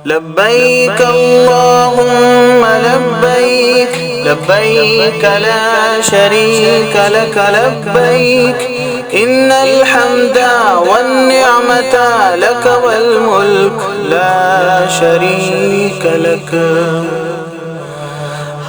لبيك اللهم لبيك لبيك لا شريك لك لبيك إن الحمد والنعمة لك والملك لا شريك لك.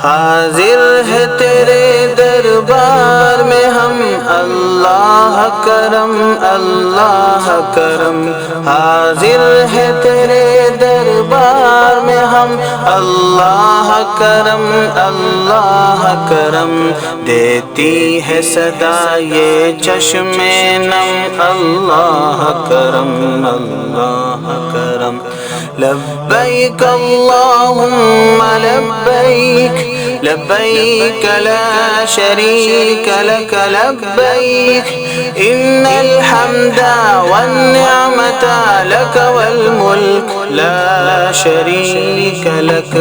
حاضر ہے تیرے دربار میں ہم اللہ کرم اللہ کرم. حاضر ہے تیرے دربار میں ہم اللہ کرم اللہ کرم. دیتی ہے صدا یہ چشم نم اللہ کرم اللہ کرم. لبیک اللہم لبیک لبیک لا شریک لک لبیک ان الحمد والنعمت لک والملک لا شریک لک.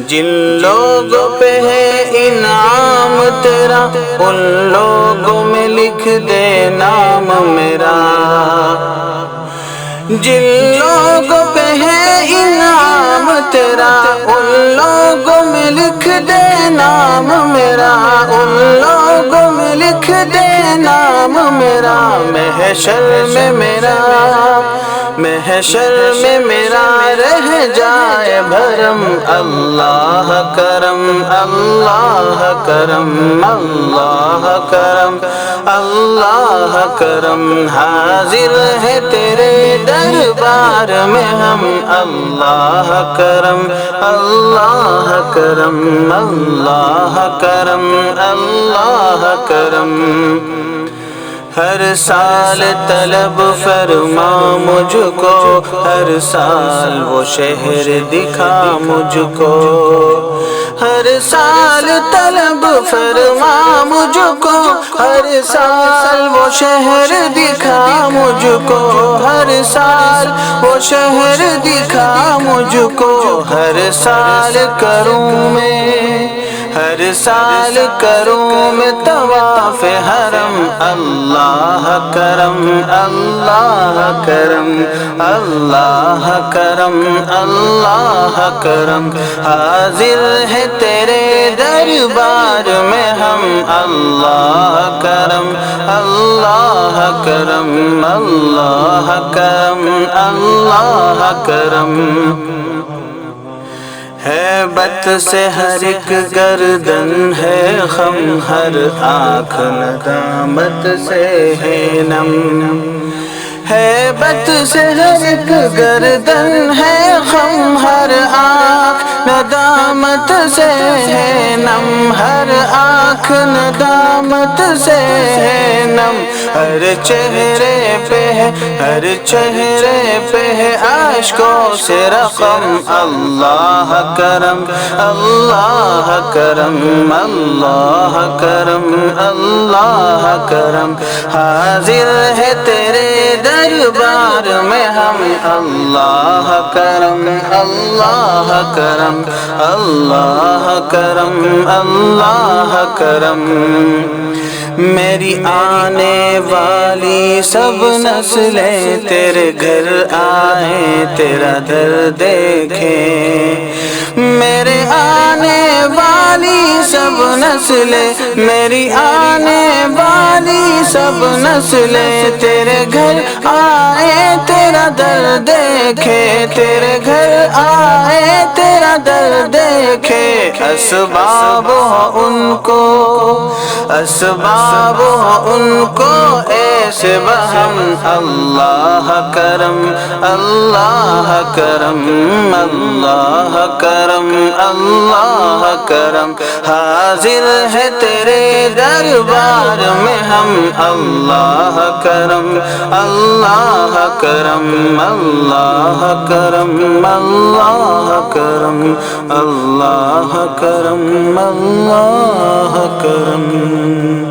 جن لوگوں پہ ہے انعام تیرا ان لوگوں میں لکھ دے نام میرا. جن لوگوں پہ ہے انعام تیرا ان لوگوں میں لکھ دے نام میرا. ان لوگوں میں لکھ دے نام میرا. محشر میں میرا محشر میں میرا رہ جائے بھرم اللہ کرم اللہ کرم اللہ کرم اللہ کرم. حاضر ہے تیرے دربار میں ہم اللہ کرم اللہ کرم اللہ کرم اللہ کرم. ہر سال طلب فرما مجھ کو ہر سال وہ شہر دکھا مجھ کو. ہر سال طلب فرما مجھ کو ہر سال وہ شہر دکھا مجھ کو. ہر سال وہ شہر دکھا مجھ کو. ہر سال کروں میں ہر سال کروں میں طواف حرم اللہ کرم اللہ کرم اللہ کرم اللہ کرم. حاضر ہے تیرے دربار میں ہم اللہ کرم اللہ کرم اللہ کرم اللہ کرم. ہیبت سے ہر ایک گردن ہے خم ہر آنکھ ندامت سے ہے نم. ہیبت سے ہر ایک گردن ہے خم ہر آنکھ ندامت سے ہے نم. ہر آنکھ ندامت سے ہے نم. ہر چہرے پہ ہر چہرے پہ اشکوں سے رقم اللہ کرم اللہ کرم اللہ کرم اللہ کرم. حاضر ہے تیرے دربار میں ہم اللہ کرم اللہ کرم اللہ کرم اللہ کرم. میری آنے والی سب نسلیں تیرے گھر آئیں تیرا در دیکھیں. میرے آنے والی سب نسلیں میری آنے والی سب نسلیں تیرے گھر آئے تیرا در دیکھے. تیرے گھر آئے تیرا در دیکھے. اسباب ان کو اسباب ان کو ایسے بہم اللہ کرم اللہ کرم اللہ کرم اللہ کرم. حاضر ہے تیرے دربار میں ہم اللہ کرم اللہ کرم اللہ کرم اللہ کرم اللہ کرم اللہ کرم.